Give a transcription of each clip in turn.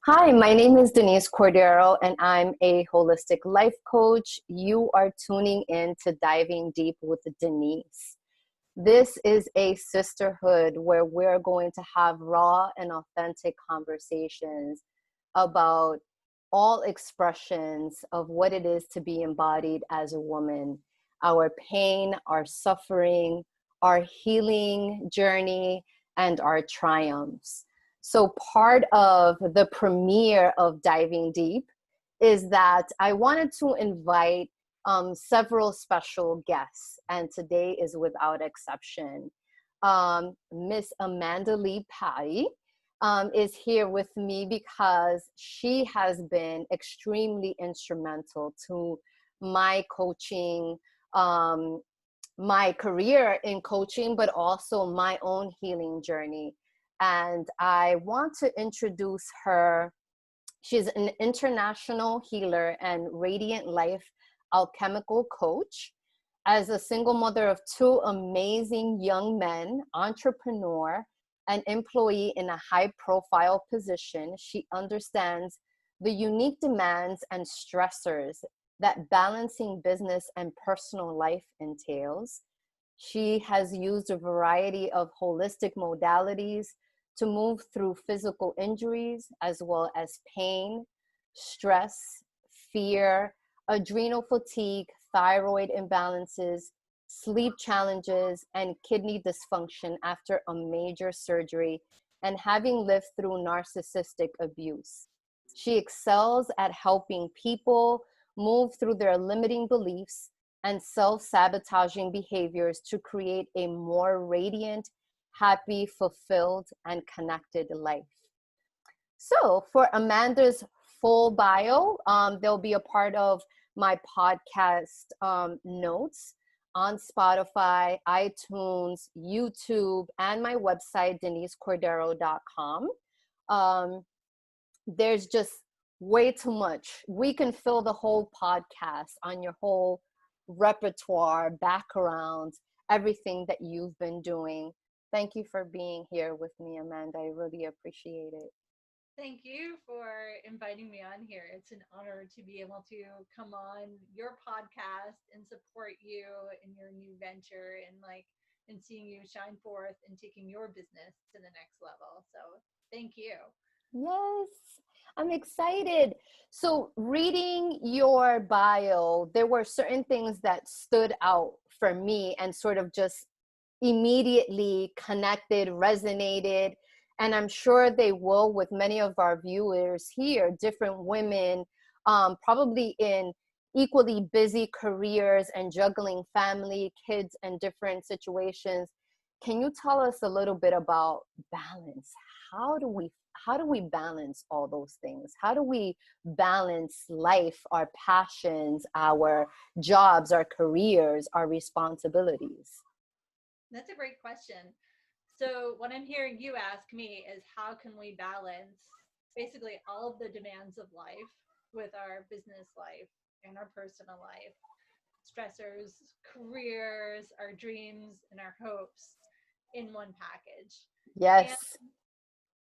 Hi, my name is Denise Cordero, and I'm a holistic life coach. You are tuning in to Diving Deep with Denise. This is a sisterhood where we're going to have raw and authentic conversations about all expressions of what it is to be embodied as a woman, our pain, our suffering, our healing journey, and our triumphs. So, part of the premiere of Diving Deep is that I wanted to invite several special guests, and today is without exception. Miss Amanda Leigh Patti is here with me because she has been extremely instrumental to my coaching, um, my career in coaching, but also my own healing journey. And I want to introduce her. She's an international healer and radiant life alchemical coach. As a single mother of two amazing young men, entrepreneur, and employee in a high profile position, she understands the unique demands and stressors that balancing business and personal life entails. She has used a variety of holistic modalities to move through physical injuries as well as pain, stress, fear, adrenal fatigue, thyroid imbalances, sleep challenges, and kidney dysfunction after a major surgery and having lived through narcissistic abuse. She excels at helping people move through their limiting beliefs and self-sabotaging behaviors to create a more radiant, happy, fulfilled, and connected life. So for Amanda's full bio, they'll be a part of my podcast notes on Spotify, iTunes, YouTube, and my website, denisecordero.com. There's just way too much. We can fill the whole podcast on your whole repertoire, background, everything that you've been doing. Thank you for being here with me, Amanda. I really appreciate it. Thank you for inviting me on here. It's an honor to be able to come on your podcast and support you in your new venture and seeing you shine forth and taking your business to the next level. So thank you. Yes, I'm excited. So, reading your bio, there were certain things that stood out for me and sort of just immediately connected, resonated, and I'm sure they will with many of our viewers here, different women, probably in equally busy careers and juggling family, kids, and different situations. Can you tell us a little bit about balance? How do we how do we balance all those things? How do we balance life, our passions, our jobs, our careers, our responsibilities? That's a great question. So, what I'm hearing you ask me is how can we balance basically all of the demands of life with our business life and our personal life, stressors, careers, our dreams, and our hopes in one package. And Yes.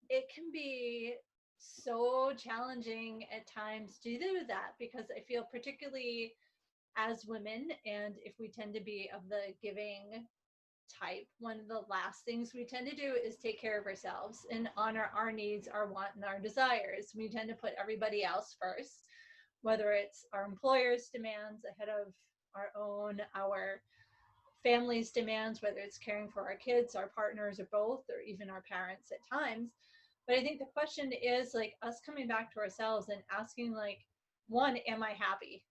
it can be so challenging at times to do that because I feel, particularly as women, and if we tend to be of the giving type, one of the last things we tend to do is take care of ourselves and honor our needs, our wants, and our desires. We tend to put everybody else first, whether it's our employer's demands ahead of our own, our family's demands, whether it's caring for our kids, our partners, or both, or even our parents at times. But I think the question is like us coming back to ourselves and asking, like, one, am I happy?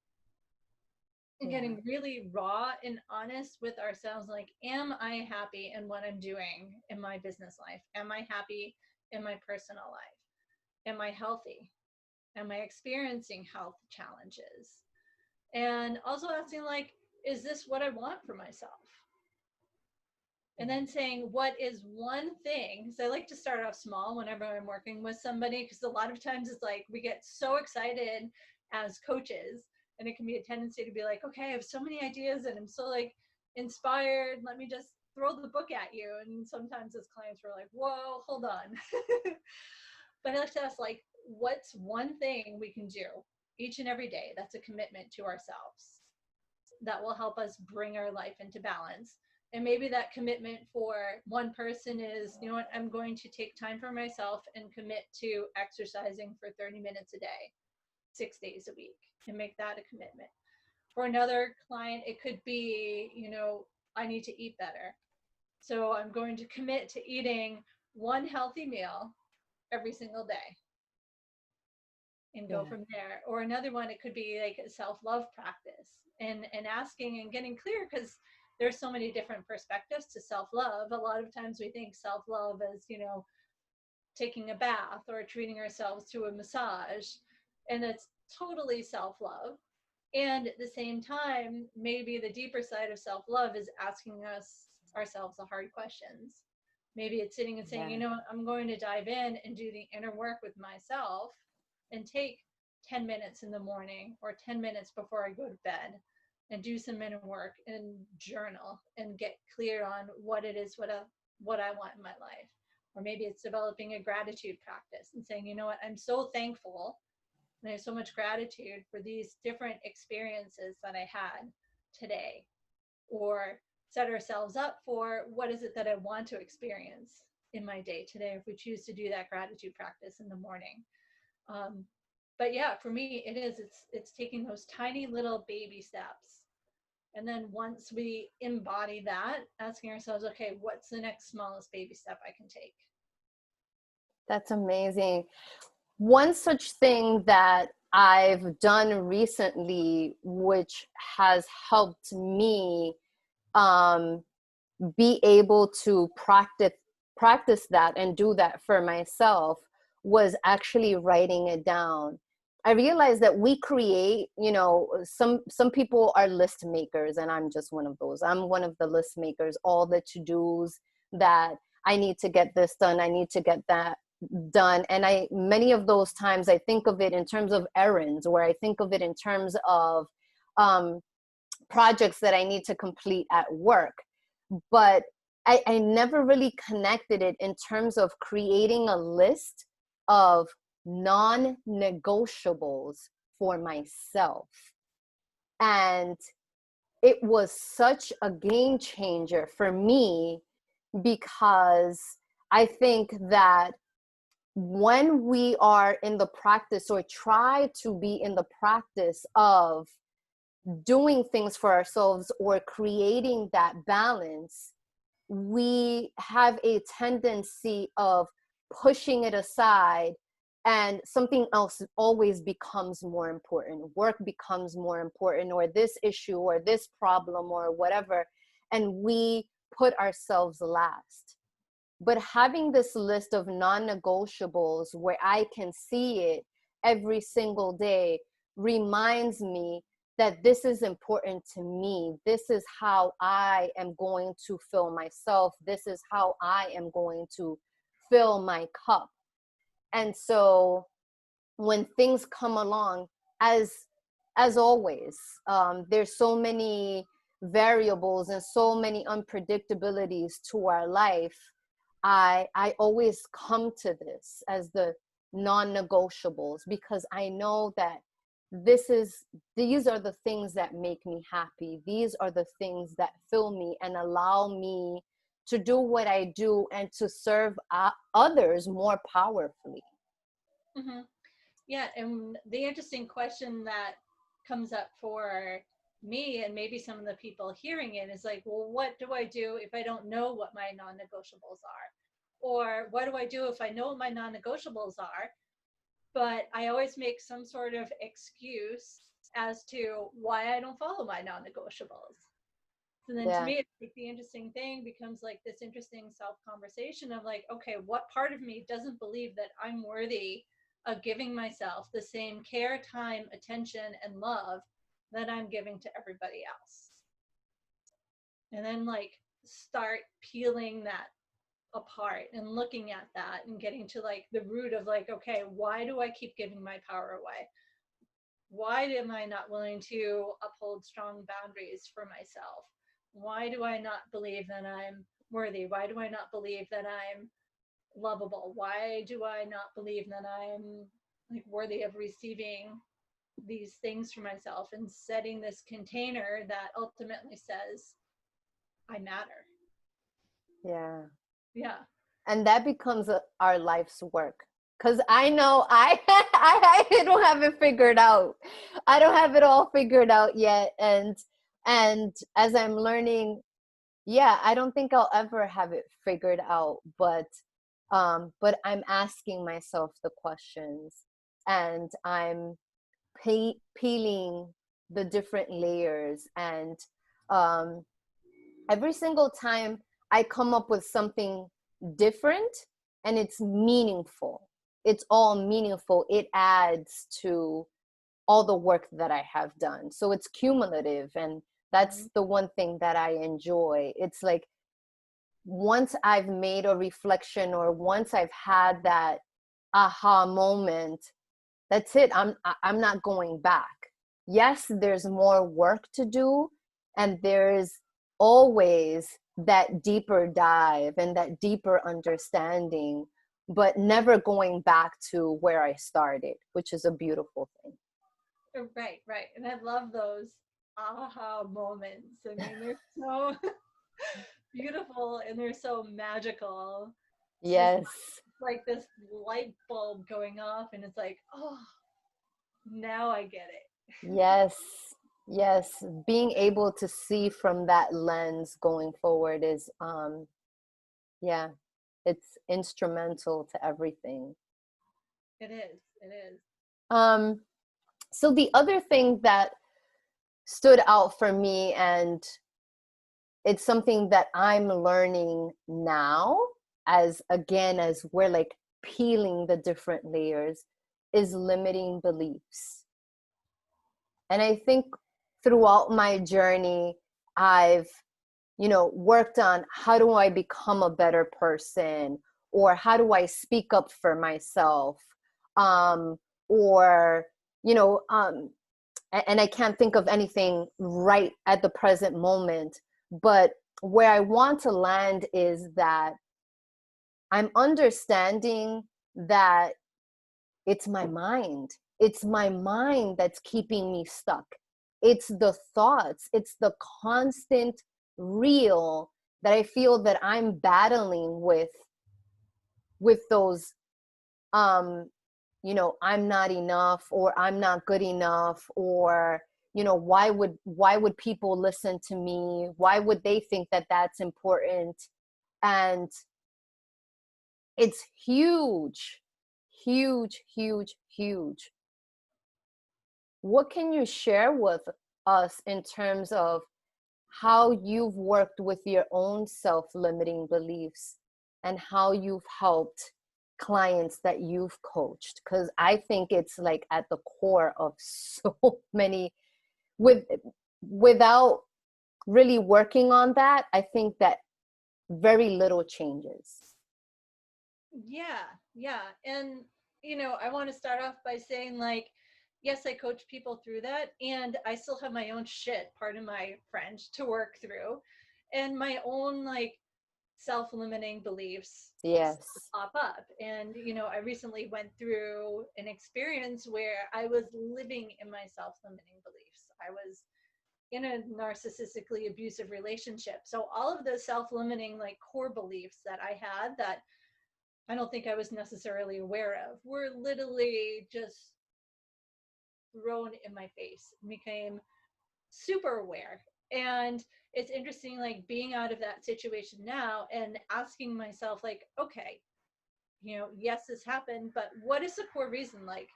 And Yeah. getting really raw and honest with ourselves, like, am I happy in what I'm doing in my business life? Am I happy in my personal life? Am I healthy? Am I experiencing health challenges? And also asking, like, is this what I want for myself? And then saying, what is one thing? So I like to start off small whenever I'm working with somebody, because a lot of times it's like we get so excited as coaches, and it can be a tendency to be like, okay, I have so many ideas and I'm so like inspired. Let me just throw the book at you. And sometimes as clients, we're like, whoa, hold on. But I like to ask, like, what's one thing we can do each and every day that's a commitment to ourselves that will help us bring our life into balance? And maybe that commitment for one person is, you know what, I'm going to take time for myself and commit to exercising for 30 minutes a day, 6 days a week, and make that a commitment. For another client, it could be, you know, I need to eat better. So I'm going to commit to eating one healthy meal every single day and go Yeah. from there. Or another one, it could be like a self-love practice, and asking and getting clear, because there's so many different perspectives to self-love. A lot of times we think self-love as, you know, taking a bath or treating ourselves to a massage, and that's totally self-love. And at the same time, maybe the deeper side of self-love is asking us ourselves the hard questions. Maybe it's sitting and saying, you Yeah. know, I'm going to dive in and do the inner work with myself and take 10 minutes in the morning or 10 minutes before I go to bed and do some inner work and journal and get clear on what it is, what I want in my life. Or maybe it's developing a gratitude practice and saying, you know what, I'm so thankful and I have so much gratitude for these different experiences that I had today. Or set ourselves up for what is it that I want to experience in my day today if we choose to do that gratitude practice in the morning. Um, but yeah, for me, it's taking those tiny little baby steps. And then once we embody that, asking ourselves, okay, what's the next smallest baby step I can take? That's amazing. One such thing that I've done recently, which has helped me um, be able to practice that and do that for myself, was actually writing it down. I realized that we create, you know, some people are list makers, and I'm just one of those. I'm one of the list makers. All the to-dos that I need to get this done, I need to get that done. And I, many of those times, I think of it in terms of errands, or I think of it in terms of um, projects that I need to complete at work. But I never really connected it in terms of creating a list of non-negotiables for myself. And it was such a game changer for me, because I think that when we are in the practice, or try to be in the practice of doing things for ourselves or creating that balance, we have a tendency of pushing it aside, and something else always becomes more important. Work becomes more important, or this issue or this problem or whatever, and we put ourselves last. But having this list of non-negotiables where I can see it every single day reminds me that this is important to me. This is how I am going to fill myself. This is how I am going to fill my cup. And so when things come along, as always, there's so many variables and so many unpredictabilities to our life. I always come to this as the non-negotiables, because I know that these are the things that make me happy. These are the things that fill me and allow me to do what I do and to serve others more powerfully. Mm-hmm. Yeah, and the interesting question that comes up for me and maybe some of the people hearing it is like, well, what do I do if I don't know what my non-negotiables are? Or what do I do if I know what my non-negotiables are, but I always make some sort of excuse as to why I don't follow my non-negotiables? And then to Yeah. me, it's like the interesting thing becomes like this interesting self conversation of like, okay, what part of me doesn't believe that I'm worthy of giving myself the same care, time, attention, and love that I'm giving to everybody else? And then like start peeling that apart and looking at that and getting to like the root of like, okay, why do I keep giving my power away? Why am I not willing to uphold strong boundaries for myself? Why do I not believe that I'm worthy? Why do I not believe that I'm lovable? Why do I not believe that I'm like worthy of receiving these things for myself and setting this container that ultimately says I matter? Yeah. Yeah. And that becomes our life's work. Because I know I don't have it figured out. I don't have it all figured out yet. And as I'm learning, yeah, I don't think I'll ever have it figured out, but I'm asking myself the questions, and I'm peeling the different layers, and um every single time I come up with something different, and it's meaningful. It's all meaningful. It adds to all the work that I have done. So it's cumulative. And Mhm. that's the one thing that I enjoy. It's like once I've made a reflection, or once I've had that aha moment, that's it. I'm not going back. Yes, there's more work to do, and there's always that deeper dive and that deeper understanding, but never going back to where I started, which is a beautiful thing. Right, right. And I love those aha moments. I mean, they're so beautiful and they're so magical. It's just Yes, like this light bulb going off, and it's like, oh, now I get it. yes, yes. Being able to see from that lens going forward is, yeah, it's instrumental to everything. It is. It is. Um, so the other thing that stood out for me, and it's something that I'm learning now, as again, as we're like peeling the different layers, is limiting beliefs. And I think throughout my journey, I've, worked on how do I become a better person, or how do I speak up for myself, um, or, you know, and I can't think of anything right at the present moment, but where I want to land is that I'm understanding that it's my mind. It's my mind that's keeping me stuck. It's the thoughts, it's the constant reel that I feel that I'm battling with those, um I'm not enough, or I'm not good enough, or why would people listen to me, why would they think that that's important. And it's huge, huge, huge, huge. What can you share with us in terms of how you've worked with your own self-limiting beliefs, and how you've helped clients that you've coached? Because I think it's like at the core of so many, with without really working on that, I think that very little changes. Yeah, yeah. And, I want to start off by saying, like, yes, I coach people through that. And I still have my own shit, pardon my French, to work through. And my own, like, self limiting beliefs Yes. pop up. And, I recently went through an experience where I was living in my self limiting beliefs. I was in a narcissistically abusive relationship. So all of the self limiting, like, core beliefs that I had that I don't think I was necessarily aware of were literally just thrown in my face, became super aware. And it's interesting, like, being out of that situation now and asking myself, like, okay, yes, this happened, but what is the core reason? Like,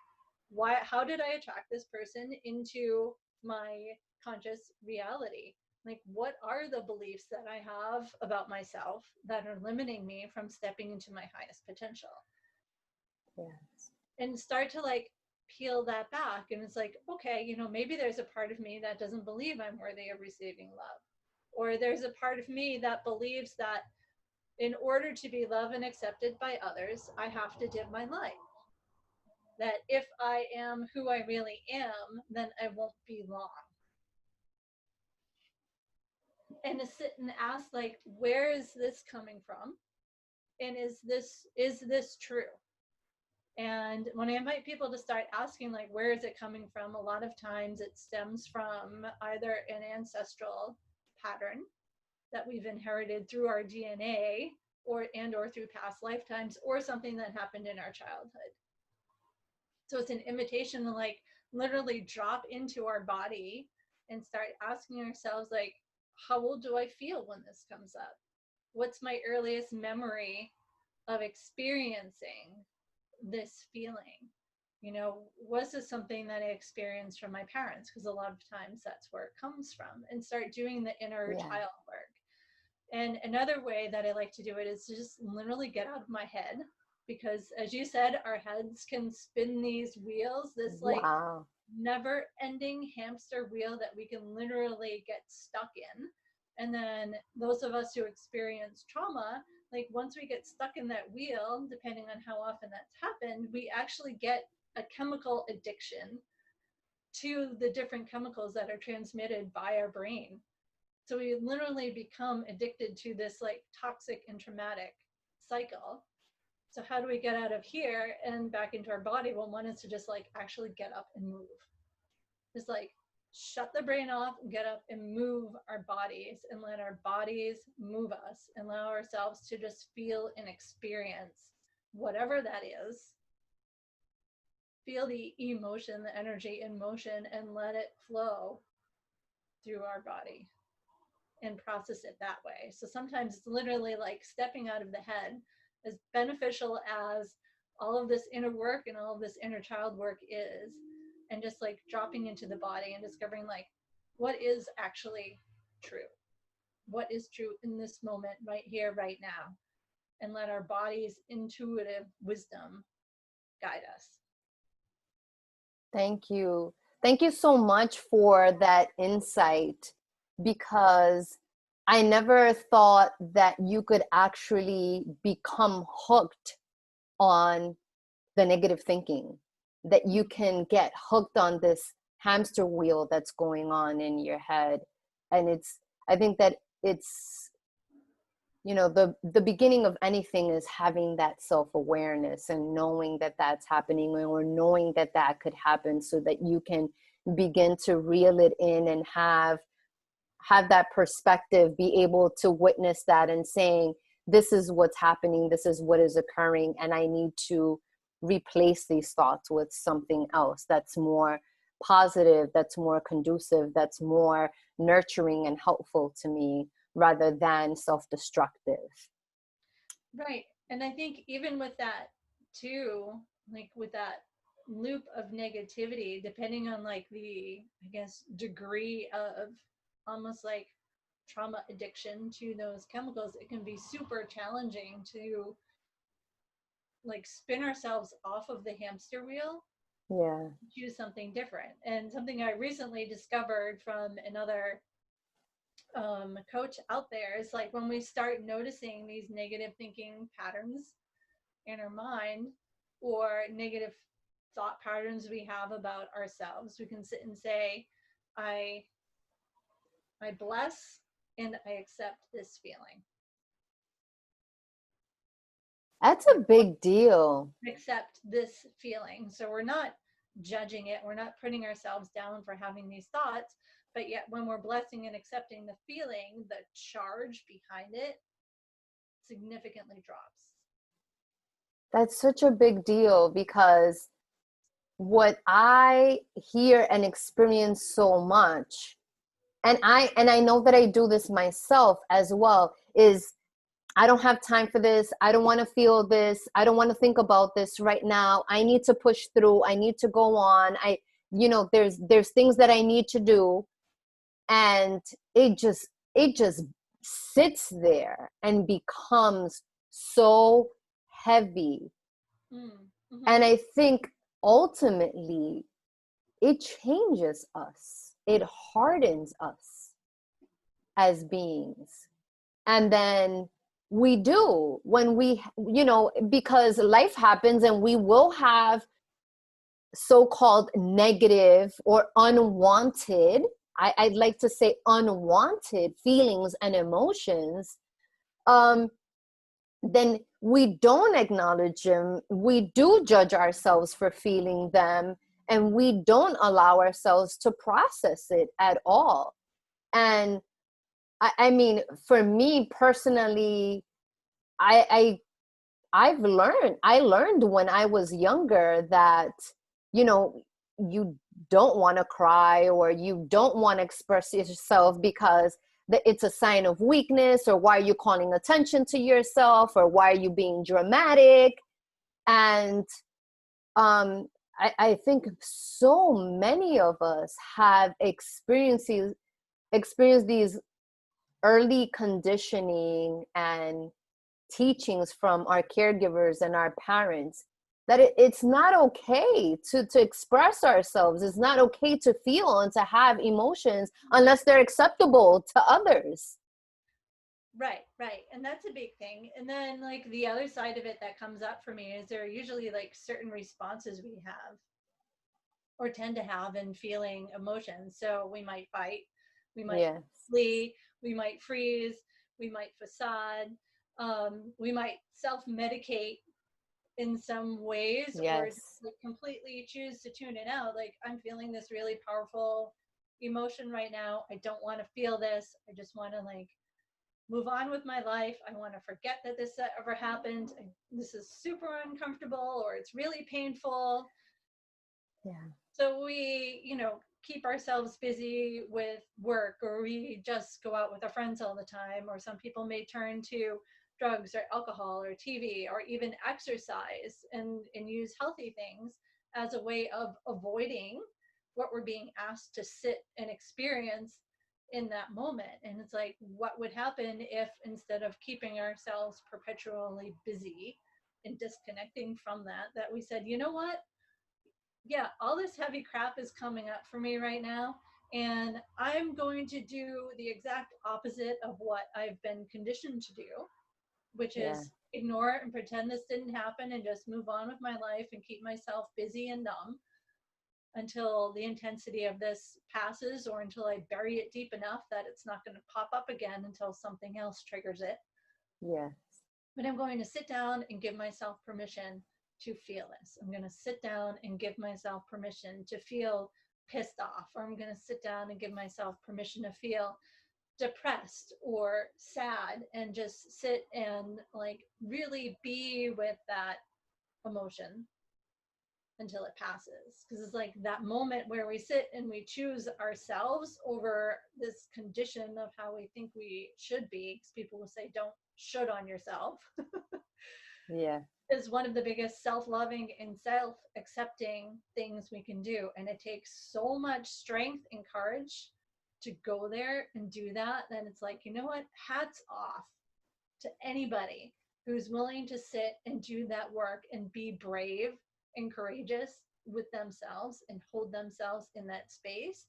why, how did I attract this person into my conscious reality? Like, what are the beliefs that I have about myself that are limiting me from stepping into my highest potential? Yeah. And start to, like, peel that back, and it's like, okay, maybe there's a part of me that doesn't believe I'm worthy of receiving love, or there's a part of me that believes that in order to be loved and accepted by others, I have to dim my light, that if I am who I really am, then I won't be long. And to sit and ask, like, where is this coming from? And is this true? And when I invite people to start asking, like, where is it coming from? A lot of times it stems from either an ancestral pattern that we've inherited through our DNA, or through past lifetimes, or something that happened in our childhood. So it's an invitation to, like, literally drop into our body and start asking ourselves, like, how old do I feel when this comes up? What's my earliest memory of experiencing this feeling? You know, was this something that I experienced from my parents? Because a lot of times that's where it comes from. And start doing the inner child work. And another way that I like to do it is to just literally get out of my head, because as you said, our heads can spin these wheels, this like never ending hamster wheel that we can literally get stuck in. And then those of us who experience trauma, like once we get stuck in that wheel, depending on how often that's happened, we actually get a chemical addiction to the different chemicals that are transmitted by our brain. So we literally become addicted to this like toxic and traumatic cycle. So how do we get out of here and back into our body? Well, one is to just like actually get up and move. Just like shut the brain off, get up and move our bodies, and let our bodies move us, and allow ourselves to just feel and experience whatever that is. Feel the emotion, the energy in motion, and let it flow through our body and process it that way. So sometimes it's literally like stepping out of the head, as beneficial as all of this inner work and all of this inner child work is, and just like dropping into the body and discovering like what is actually true, what is true in this moment, right here, right now, and let our body's intuitive wisdom guide us. Thank you. Thank you so much for that insight, because I never thought that you could actually become hooked on the negative thinking, that you can get hooked on this hamster wheel that's going on in your head. And I think that it's, you know, the beginning of anything is having that self-awareness and knowing that that's happening, or knowing that that could happen, so that you can begin to reel it in and have that perspective, be able to witness that and saying, this is what's happening, this is what is occurring, and I need to replace these thoughts with something else that's more positive, that's more conducive, that's more nurturing and helpful to me, rather than self-destructive. Right. And I think even with that too, like with that loop of negativity, depending on like the, I guess, degree of almost like trauma addiction to those chemicals, it can be super challenging to like spin ourselves off of the hamster wheel. Yeah. Choose something different. And something I recently discovered from another coach out there is like, when we start noticing these negative thinking patterns in our mind, or negative thought patterns we have about ourselves, we can sit and say, I bless and I accept this feeling. That's a big deal. Accept this feeling. So we're not judging it, we're not putting ourselves down for having these thoughts, but yet when we're blessing and accepting the feeling, the charge behind it significantly drops. That's such a big deal, because what I hear and experience so much, and I know that I do this myself as well, is I don't have time for this. I don't want to feel this. I don't want to think about this right now. I need to push through. I need to go on. There's things that I need to do. And it just sits there and becomes so heavy. Mm-hmm. And I think ultimately it changes us. It hardens us as beings. And then we do, when we, because life happens and we will have so-called negative or unwanted, I'd like to say unwanted feelings and emotions. then we don't acknowledge them. We do judge ourselves for feeling them, and we don't allow ourselves to process it at all. And I mean, for me personally, I I learned when I was younger that, you know, you don't want to cry or you don't want to express yourself because it's a sign of weakness, or why are you calling attention to yourself, or why are you being dramatic? And I think so many of us have experienced these early conditioning and teachings from our caregivers and our parents, that it's not okay to express ourselves. It's not okay to feel and to have emotions unless they're acceptable to others. Right, right. And that's a big thing. And then like the other side of it that comes up for me is there are usually like certain responses we have or tend to have in feeling emotions. So we might fight, we might Yes. flee, we might freeze, we might facade, we might self-medicate in some ways, or just Yes. like completely choose to tune it out. Like, I'm feeling this really powerful emotion right now. I don't want to feel this. I just want to like move on with my life. I want to forget that this ever happened. This is super uncomfortable, or it's really painful. Yeah. So we, keep ourselves busy with work, or we just go out with our friends all the time, or some people may turn to drugs or alcohol or TV or even exercise and use healthy things as a way of avoiding what we're being asked to sit and experience in that moment. And it's like, what would happen if instead of keeping ourselves perpetually busy and disconnecting from that we said, you know what? Yeah, all this heavy crap is coming up for me right now. And I'm going to do the exact opposite of what I've been conditioned to do, which Yeah. is ignore it and pretend this didn't happen and just move on with my life and keep myself busy and numb until the intensity of this passes, or until I bury it deep enough that it's not going to pop up again until something else triggers it. Yeah. But I'm going to sit down and give myself permission to feel this. I'm going to sit down and give myself permission to feel pissed off, or I'm going to sit down and give myself permission to feel depressed or sad, and just sit and like really be with that emotion until it passes. Because it's like that moment where we sit and we choose ourselves over this condition of how we think we should be. Because people will say, don't should on yourself. Yeah. Is one of the biggest self-loving and self-accepting things we can do. And it takes so much strength and courage to go there and do that. Then it's like, you know what? Hats off to anybody who's willing to sit and do that work and be brave and courageous with themselves and hold themselves in that space.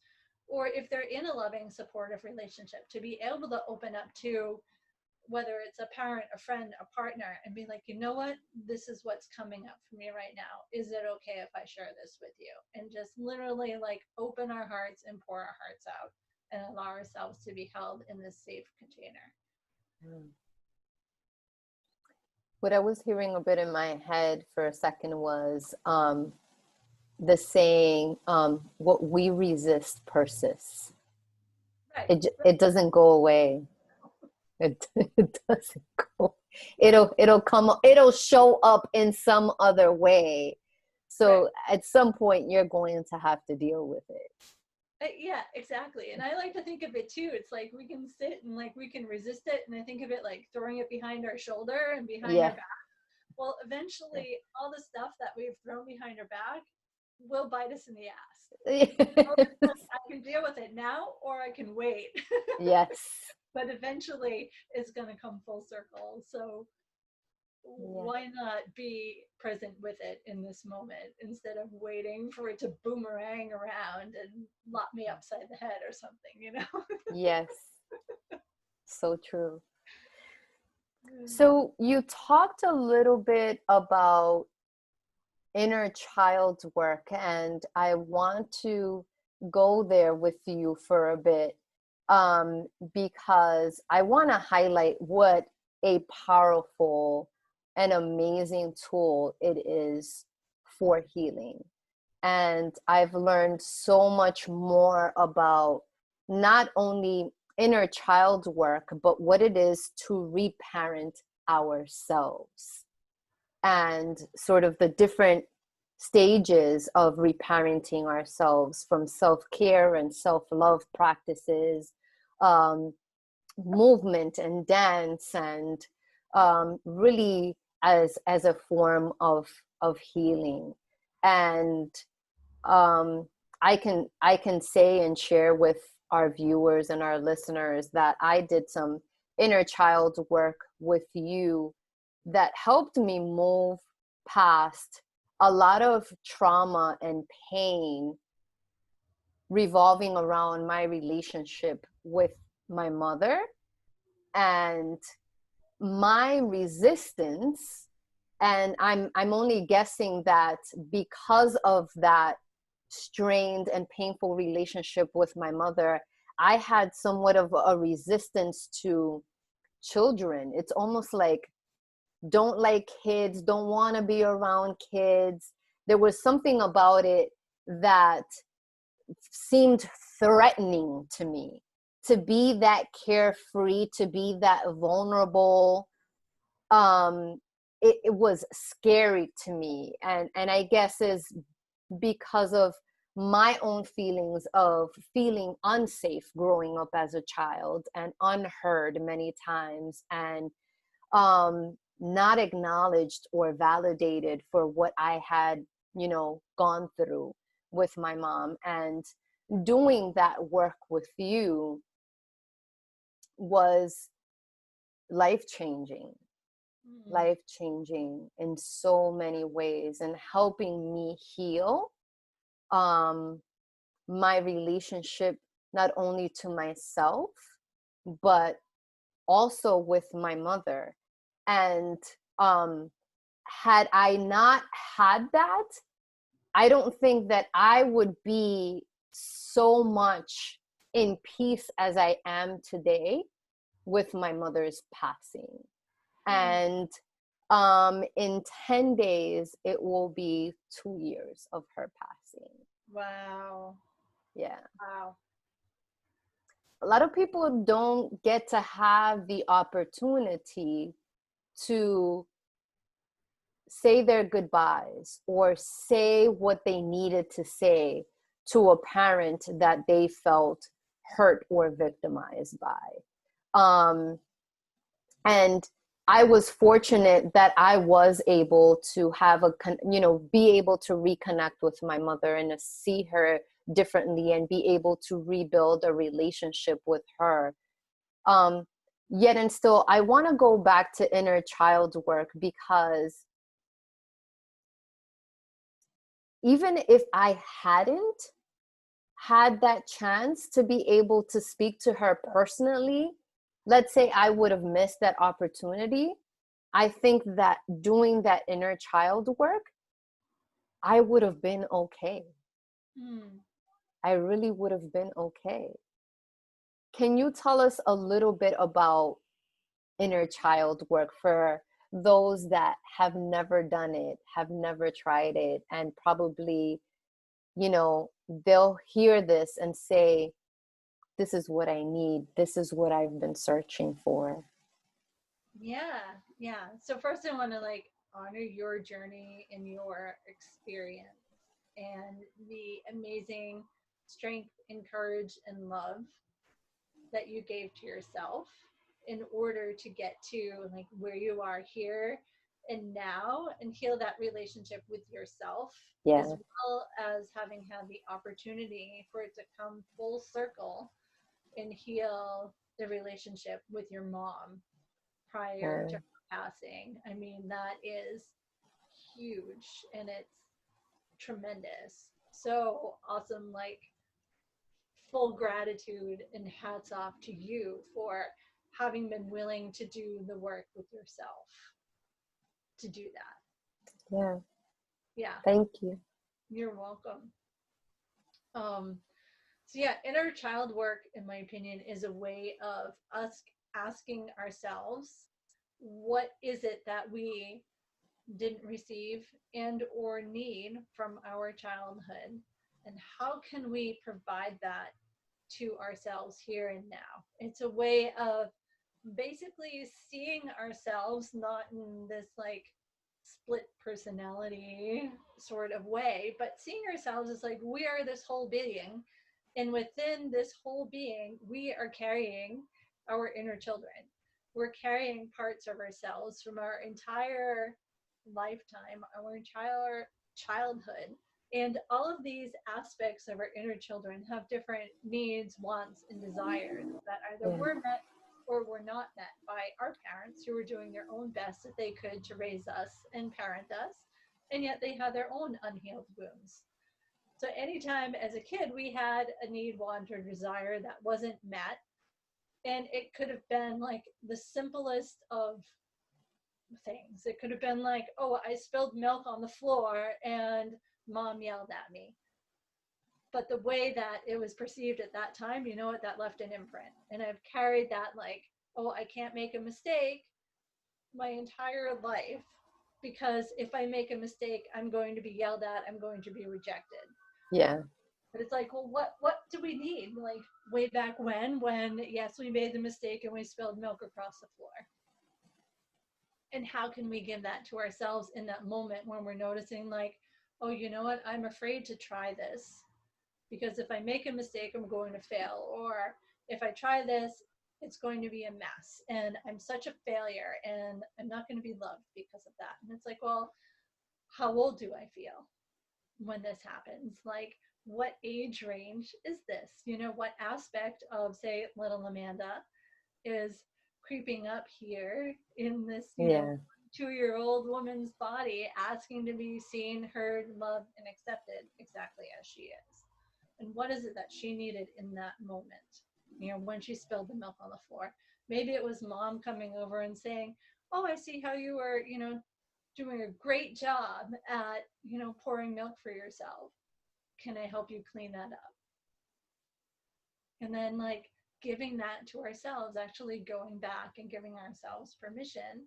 Or if they're in a loving, supportive relationship, to be able to open up to whether it's a parent, a friend, a partner, and be like, you know what, this is what's coming up for me right now. Is it okay if I share this with you? And just literally like open our hearts and pour our hearts out and allow ourselves to be held in this safe container. Mm. What I was hearing a bit in my head for a second was the saying, what we resist persists. Right. It doesn't go away. It doesn't go. It'll come. It'll show up in some other way. Right. So at some point, you're going to have to deal with it. Yeah, exactly. And I like to think of it too. It's like we can sit and like we can resist it. And I think of it like throwing it behind our shoulder and behind our Yeah. back. Well, eventually, all the stuff that we've thrown behind our back will bite us in the ass. So it's like, I can deal with it now, or I can wait. Yes. But eventually, it's going to come full circle. So Yeah. why not be present with it in this moment instead of waiting for it to boomerang around and lop me upside the head or something? Yes. So true. So you talked a little bit about inner child work, and I want to go there with you for a bit, because I want to highlight what a powerful and amazing tool it is for healing. And I've learned so much more about not only inner child work, but what it is to reparent ourselves and sort of the different stages of reparenting ourselves, from self-care and self-love practices, um, movement and dance, and really as a form of healing. And um, I can say and share with our viewers and our listeners that I did some inner child work with you that helped me move past a lot of trauma and pain revolving around my relationship with my mother, and my resistance. And I'm only guessing that because of that strained and painful relationship with my mother, I had somewhat of a resistance to children. It's almost like, don't like kids, don't want to be around kids. There was something about it that seemed threatening to me, to be that carefree, to be that vulnerable. It was scary to me, and I guess is because of my own feelings of feeling unsafe growing up as a child and unheard many times, and not acknowledged or validated for what I had, gone through with my mom. And doing that work with you was life changing, Mm. life changing in so many ways, and helping me heal um, my relationship, not only to myself, but also with my mother. And um, had I not had that, I don't think that I would be so much in peace as I am today with my mother's passing. Mm. And in 10 days, it will be 2 years of her passing. Wow. Yeah. Wow. A lot of people don't get to have the opportunity to say their goodbyes or say what they needed to say to a parent that they felt hurt or victimized by. Um, and I was fortunate that I was able to have be able to reconnect with my mother and to see her differently and be able to rebuild a relationship with her. Um, Yet and still, I want to go back to inner child work, because even if I hadn't had that chance to be able to speak to her personally, let's say I would have missed that opportunity. I think that doing that inner child work, I would have been okay. Mm. I really would have been okay. Can you tell us a little bit about inner child work for those that have never done it, have never tried it, and probably, they'll hear this and say, this is what I need. This is what I've been searching for. Yeah, yeah. So first I want to honor your journey and your experience and the amazing strength and courage and love that you gave to yourself in order to get to where you are here and now and heal that relationship with yourself, as Yeah. well as having had the opportunity for it to come full circle and heal the relationship with your mom prior to Yeah. her passing. I mean, that is huge and it's tremendous. So awesome. Full gratitude and hats off to you for having been willing to do the work with yourself to do that. Yeah. Yeah, Thank you. you're welcome. Um, so yeah, inner child work, in my opinion, is a way of us asking ourselves what is it that we didn't receive and or need from our childhood, and how can we provide that to ourselves here and now. It's a way of basically seeing ourselves not in this like split personality sort of way, but seeing ourselves as like we are this whole being, and within this whole being we are carrying our inner children. We're carrying parts of ourselves from our entire lifetime, our entire childhood, and all of these aspects of our inner children have different needs, wants, and desires that either Yeah. were met or were not met by our parents, who were doing their own best that they could to raise us and parent us, and yet they had their own unhealed wounds. So anytime as a kid we had a need, want, or desire that wasn't met, and it could have been like the simplest of things. It could have been like, oh, I spilled milk on the floor and mom yelled at me. But the way that it was perceived at that time, you know what, that left an imprint. And I've carried that like, oh, I can't make a mistake my entire life, because if I make a mistake, I'm going to be yelled at, I'm going to be rejected. Yeah. But it's like, well, what do we need? Like way back when yes, we made the mistake and we spilled milk across the floor. And how can we give that to ourselves in that moment when we're noticing like, oh, you know what, I'm afraid to try this because if I make a mistake, I'm going to fail. Or if I try this, it's going to be a mess. And I'm such a failure and I'm not going to be loved because of that. And it's like, well, how old do I feel when this happens? Like, what age range is this? You know, what aspect of, say, little Amanda is creeping up here in this, you know, Yeah. 2-year-old woman's body, asking to be seen, heard, loved, and accepted exactly as she is. And what is it that she needed in that moment? You know, when she spilled the milk on the floor. Maybe it was mom coming over and saying, oh, I see how you were, you know, doing a great job at, you know, pouring milk for yourself. Can I help you clean that up? And then like giving that to ourselves, actually going back and giving ourselves permission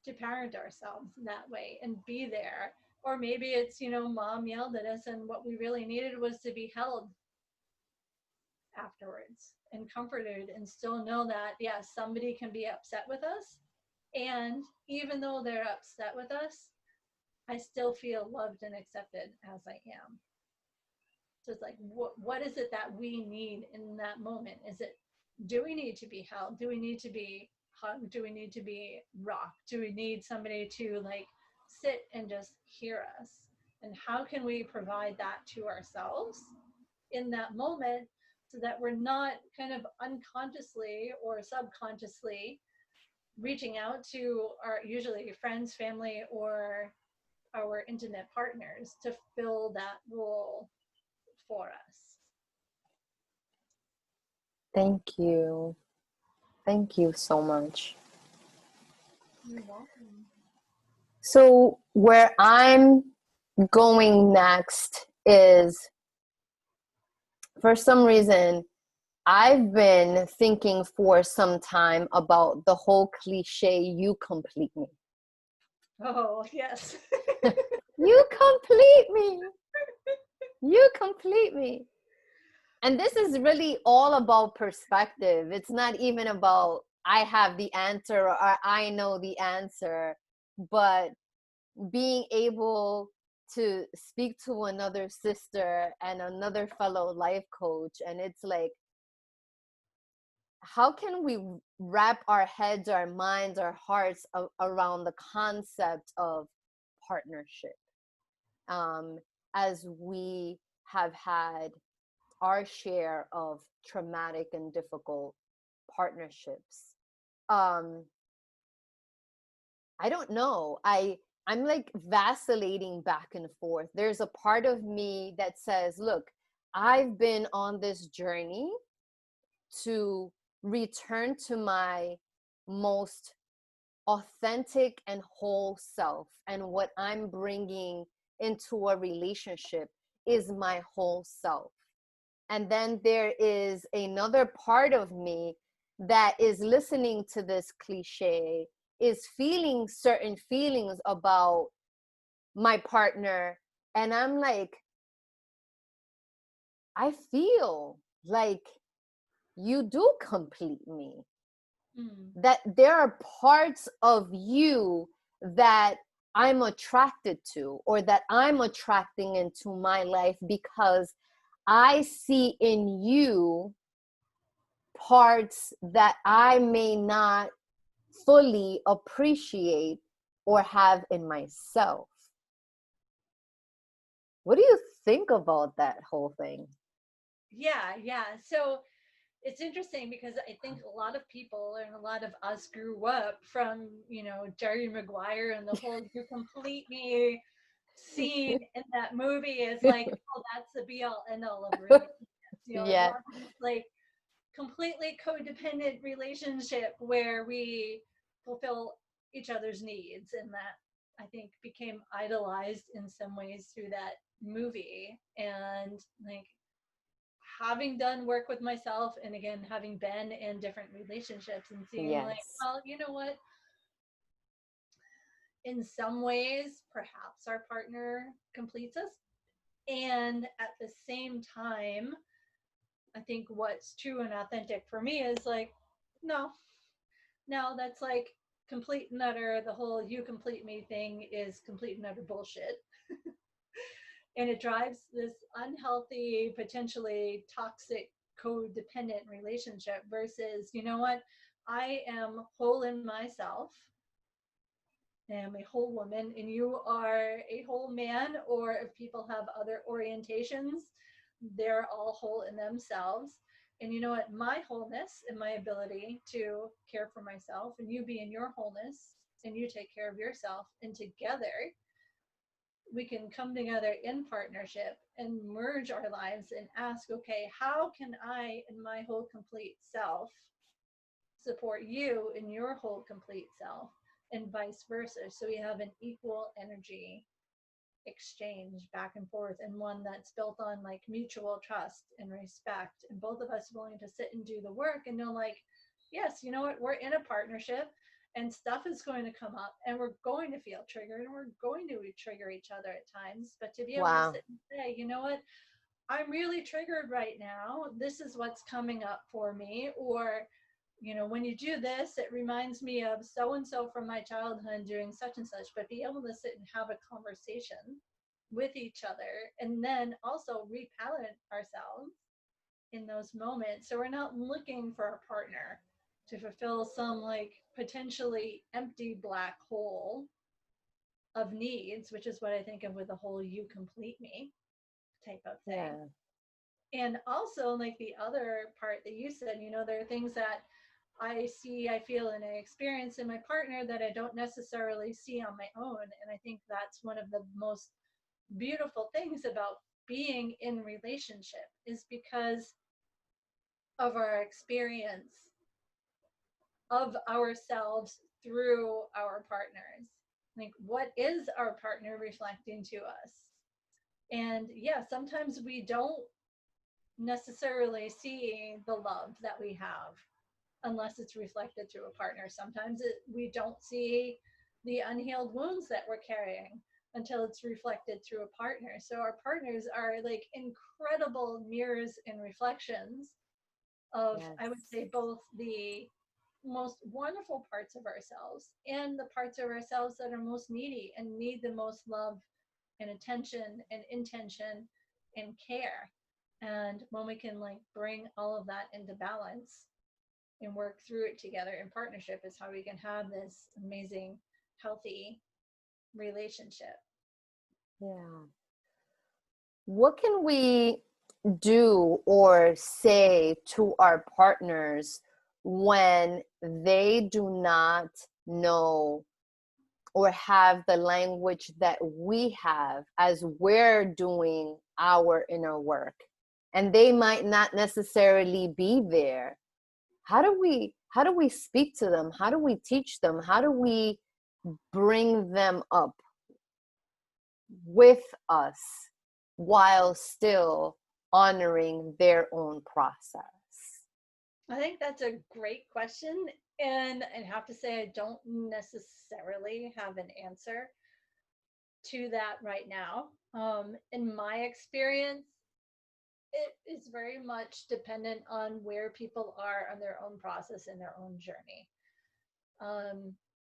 to parent ourselves that way and be there. Or maybe it's, you know, mom yelled at us and what we really needed was to be held afterwards and comforted, and still know that, yes, somebody can be upset with us. And even though they're upset with us, I still feel loved and accepted as I am. So it's like, what is it that we need in that moment? Is it, do we need to be held? Do we need to be hugged? Do we need to be rocked? Do we need somebody to like sit and just hear us? And how can we provide that to ourselves in that moment so that we're not kind of unconsciously or subconsciously reaching out to our usually friends, family, or our intimate partners to fill that role for us. Thank you. Thank you so much. You're welcome. So, where I'm going next is, for some reason, I've been thinking for some time about the whole cliche, you complete me. Oh, yes. You complete me. You complete me. And this is really all about perspective. It's not even about I have the answer or I know the answer, but being able to speak to another sister and another fellow life coach. And it's like, how can we wrap our heads, our minds, our hearts around the concept of partnership, as we have had our share of traumatic and difficult partnerships? I don't know. I'm like vacillating back and forth. There's a part of me that says, look, I've been on this journey to return to my most authentic and whole self. And what I'm bringing into a relationship is my whole self. And then there is another part of me that is listening to this cliche is feeling certain feelings about my partner, and I'm like, I feel like you do complete me. Mm. That there are parts of you that I'm attracted to, or that I'm attracting into my life, because I see in you parts that I may not fully appreciate or have in myself. What do you think about that whole thing? Yeah, yeah. So it's interesting because I think a lot of people and a lot of us grew up from, Jerry Maguire and the whole "you complete me" scene in that movie is like, oh, that's the be all end all of relationships. We Yeah, want this like completely codependent relationship where we fulfill each other's needs, and that I think became idolized in some ways through that movie. And like, having done work with myself, and again having been in different relationships and seeing like, yes, well, you know what, in some ways perhaps our partner completes us, and at the same time I think what's true and authentic for me is like, no, no, that's like complete and utter, the whole "you complete me" thing is complete and utter bullshit. And it drives this unhealthy, potentially toxic, codependent relationship versus, you know what, I am whole in myself, am a whole woman, and you are a whole man, or if people have other orientations, they're all whole in themselves. And you know what, my wholeness and my ability to care for myself, and you be in your wholeness and you take care of yourself, and together we can come together in partnership and merge our lives and ask, okay, how can I, in my whole complete self, support you in your whole complete self, and vice versa? So we have an equal energy exchange back and forth, and one that's built on like mutual trust and respect, and both of us willing to sit and do the work and know, like, yes, you know what, we're in a partnership and stuff is going to come up and we're going to feel triggered and we're going to trigger each other at times, but to be able to wow, sit and say, you know what, I'm really triggered right now, this is what's coming up for me, or when you do this, it reminds me of so and so from my childhood doing such and such. But be able to sit and have a conversation with each other, and then also repellent ourselves in those moments. So we're not looking for a partner to fulfill some like potentially empty black hole of needs, which is what I think of with the whole "you complete me" type of thing. yeah, And also, like the other part that you said, there are things that I see, I feel, and I experience in my partner that I don't necessarily see on my own. And I think that's one of the most beautiful things about being in relationship, is because of our experience of ourselves through our partners. Like, what is our partner reflecting to us? And yeah, sometimes we don't necessarily see the love that we have unless it's reflected through a partner. Sometimes we don't see the unhealed wounds that we're carrying until it's reflected through a partner. So our partners are like incredible mirrors and reflections of, I would yes, say, both the most wonderful parts of ourselves and the parts of ourselves that are most needy and need the most love and attention and intention and care. And when we can like bring all of that into balance and work through it together in partnership, is how we can have this amazing, healthy relationship. yeah. What can we do or say to our partners when they do not know or have the language that we have as we're doing our inner work, and they might not necessarily be there? How do we speak to them? How do we teach them? How do we bring them up with us while still honoring their own process? I think that's a great question. And I have to say, I don't necessarily have an answer to that right now. In my experience, it is very much dependent on where people are on their own process and their own journey.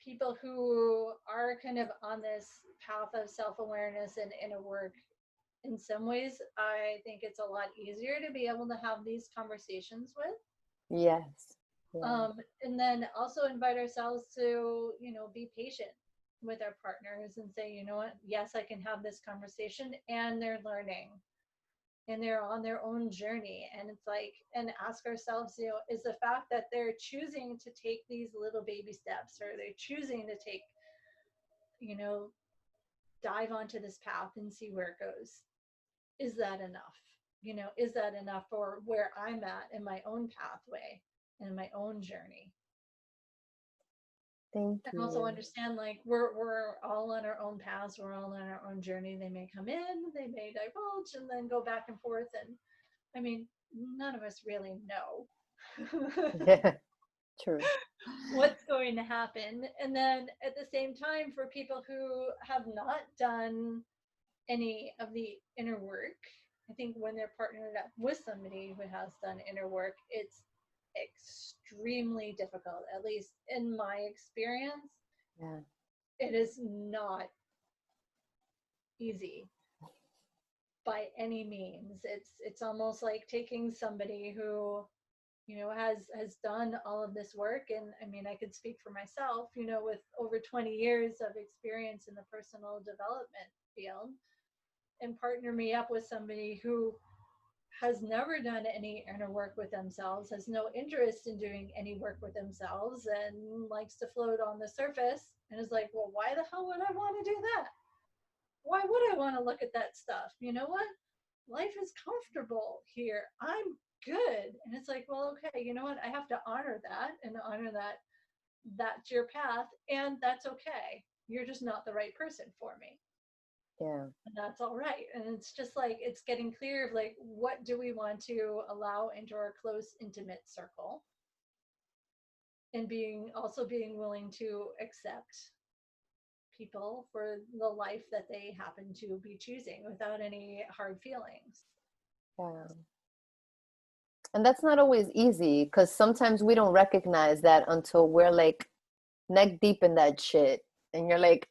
People who are kind of on this path of self awareness and inner work, in some ways, I think it's a lot easier to be able to have these conversations with. Yes. Yeah. And then also invite ourselves to, be patient with our partners and say, you know what, yes, I can have this conversation, and they're learning and they're on their own journey. And it's like, and ask ourselves, is the fact that they're choosing to take these little baby steps, or they're choosing to take, you know, dive onto this path and see where it goes, is that enough? Is that enough for where I'm at in my own pathway and my own journey? Thank And also you. understand, like, we're all on our own paths, we're all on our own journey. They may come in, they may divulge, and then go back and forth. And I mean, none of us really know Yeah. True. what's going to happen. And then at the same time, for people who have not done any of the inner work, I think when they're partnered up with somebody who has done inner work, it's extremely difficult. At least in my experience, Yeah. it is not easy by any means. It's almost like taking somebody who, has done all of this work. And I mean, I could speak for myself, with over 20 years of experience in the personal development field, and partner me up with somebody who has never done any inner work with themselves, has no interest in doing any work with themselves, and likes to float on the surface, and is like, well, why the hell would I want to do that? Why would I want to look at that stuff? You know what? Life is comfortable here. I'm good. And it's like, well, okay, you know what? I have to honor that, and honor that that's your path, and that's okay. You're just not the right person for me. Yeah. And that's all right. And it's just like, it's getting clear of like, what do we want to allow into our close, intimate circle? And being willing to accept people for the life that they happen to be choosing without any hard feelings. Yeah. And that's not always easy, because sometimes we don't recognize that until we're like neck deep in that shit. And you're like,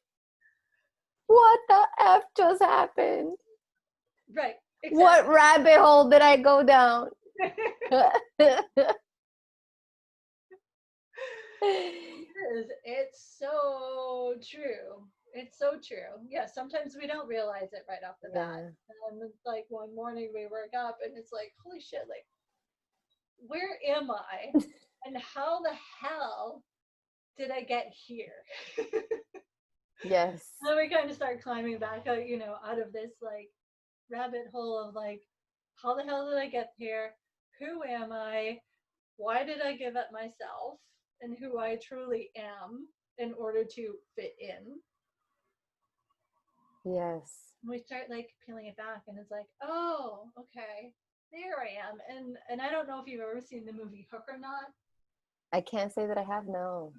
what the F just happened? Right. What Exactly. rabbit hole did I go down? It's so true. It's so true. Yeah, sometimes we don't realize it right off the bat. Yeah. And it's like one morning we wake up and it's like, holy shit, like, where am I? And how the hell did I get here? Yes. And then we kind of start climbing back out, out of this like rabbit hole of like, how the hell did I get here? Who am I? Why did I give up myself and who I truly am in order to fit in? Yes. And we start like peeling it back, and it's like, oh, okay, there I am. And I don't know if you've ever seen the movie Hook or not. I can't say that I have, no.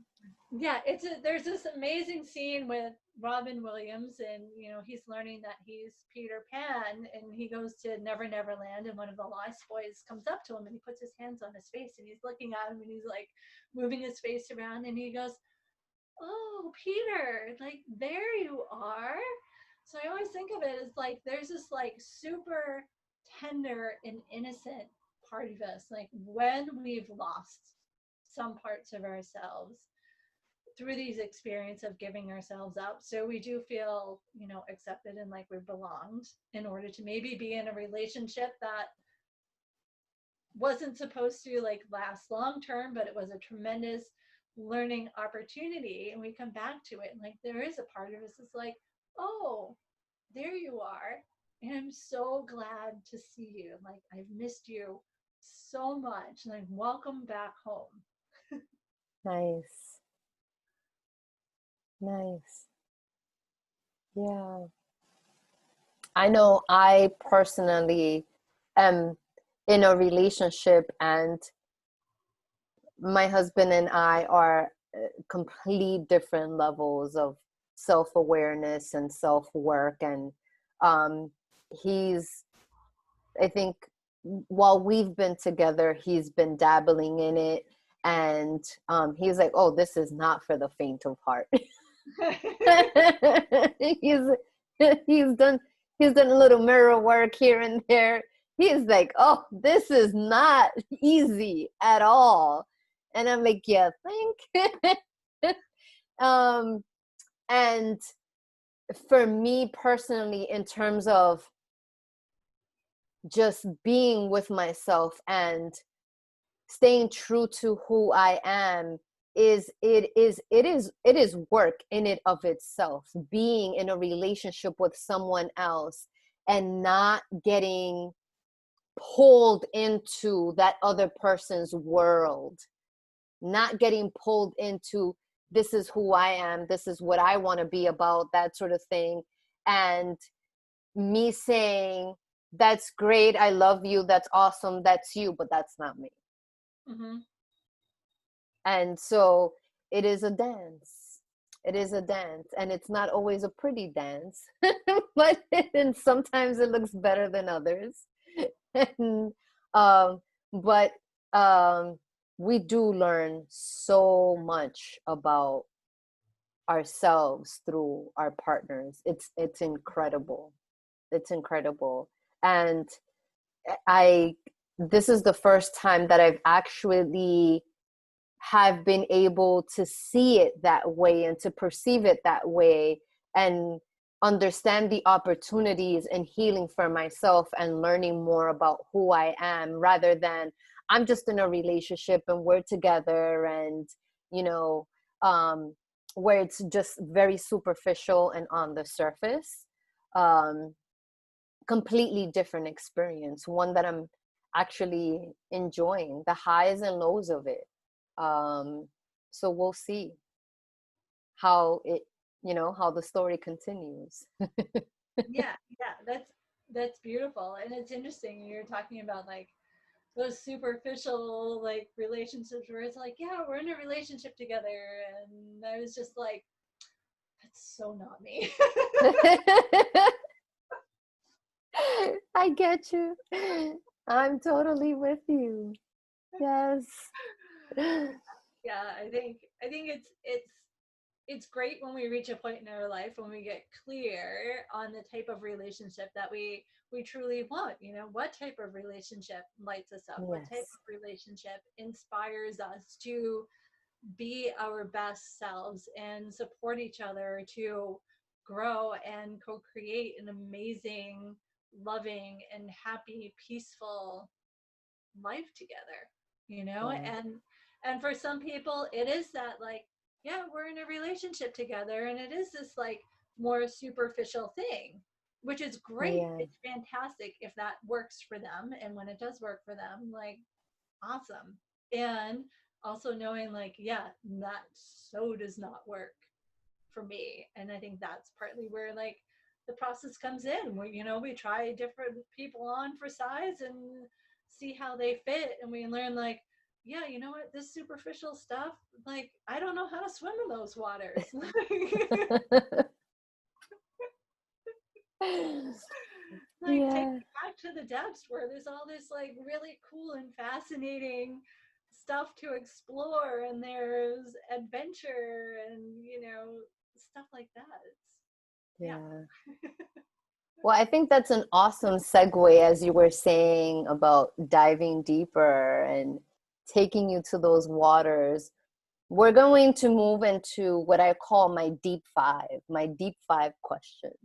Yeah, there's this amazing scene with Robin Williams, and he's learning that he's Peter Pan, and he goes to Never Never Land, and one of the Lost Boys comes up to him and he puts his hands on his face and he's looking at him and he's like moving his face around, and he goes, oh, Peter, like, there you are. So I always think of it as like there's this like super tender and innocent part of us, like when we've lost some parts of ourselves through these experiences of giving ourselves up, so we do feel accepted and like we belonged, in order to maybe be in a relationship that wasn't supposed to like last long term, but it was a tremendous learning opportunity. And we come back to it, and like there is a part of us that's like, oh, there you are, and I'm so glad to see you. Like, I've missed you so much, like, welcome back home. Nice. Nice. Yeah. I know I personally am in a relationship, and my husband and I are complete different levels of self-awareness and self-work. And um, he's, I think, while we've been together, he's been dabbling in it. And he's like, oh, this is not for the faint of heart. he's he's done he's done a little mirror work here and there. He's like, oh, this is not easy at all. And I'm like, yeah, think. um and for me personally, in terms of just being with myself and staying true to who I am, it is work in it of itself. Being in a relationship with someone else and not getting pulled into that other person's world, not getting pulled into, this is who I am, this is what I want to be about, that sort of thing. And me saying, that's great, I love you, that's awesome, that's you, but that's not me. Mm-hmm. And so it is a dance. It is a dance. And it's not always a pretty dance, but and sometimes it looks better than others. And, but we do learn so much about ourselves through our partners. It's incredible. It's incredible. And I this is the first time that I've actually have been able to see it that way and to perceive it that way and understand the opportunities and healing for myself and learning more about who I am, rather than I'm just in a relationship and we're together, and you know where it's just very superficial and on the surface. um Completely different experience, one that I'm actually enjoying the highs and lows of it. So we'll see how it, how the story continues. Yeah, yeah, that's beautiful. And it's interesting you're talking about like those superficial like relationships where it's like, yeah, we're in a relationship together, and I was just like, that's so not me. I get you. I'm totally with you. Yes. Yeah, I think it's great when we reach a point in our life when we get clear on the type of relationship that we truly want. You know, what type of relationship lights us up, what type Yes. of relationship inspires us to be our best selves and support each other to grow and co-create an amazing, loving, and happy, peaceful life together, you know. Yeah. And for some people it is that like, yeah, we're in a relationship together, and it is this like more superficial thing, which is great. Yeah. It's fantastic if that works for them, and when it does work for them, like, awesome. And also knowing like, yeah, that so does not work for me. And I think that's partly where like the process comes in, where, you know, we try different people on for size and see how they fit, and we learn like, yeah, you know what, this superficial stuff, like, I don't know how to swim in those waters. Like, take Yeah. me back to the depths where there's all this like really cool and fascinating stuff to explore, and there's adventure and, you know, stuff like that. It's, yeah. Yeah. Well, I think that's an awesome segue, as you were saying about diving deeper and taking you to those waters. We're going to move into what I call my deep five questions.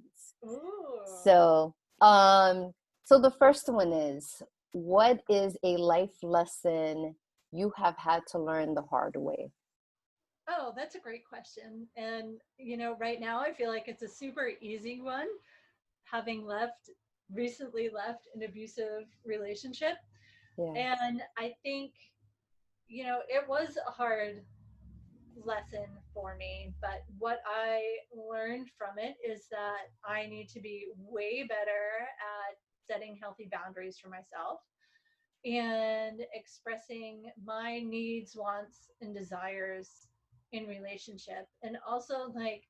Ooh. So, so the first one is, what is a life lesson you have had to learn the hard way? Oh, that's a great question. And, you know, right now I feel like it's a super easy one, having recently left an abusive relationship. Yes. And I think, you know, it was a hard lesson for me, but what I learned from it is that I need to be way better at setting healthy boundaries for myself. and expressing my needs, wants, and desires in relationship. And also, like,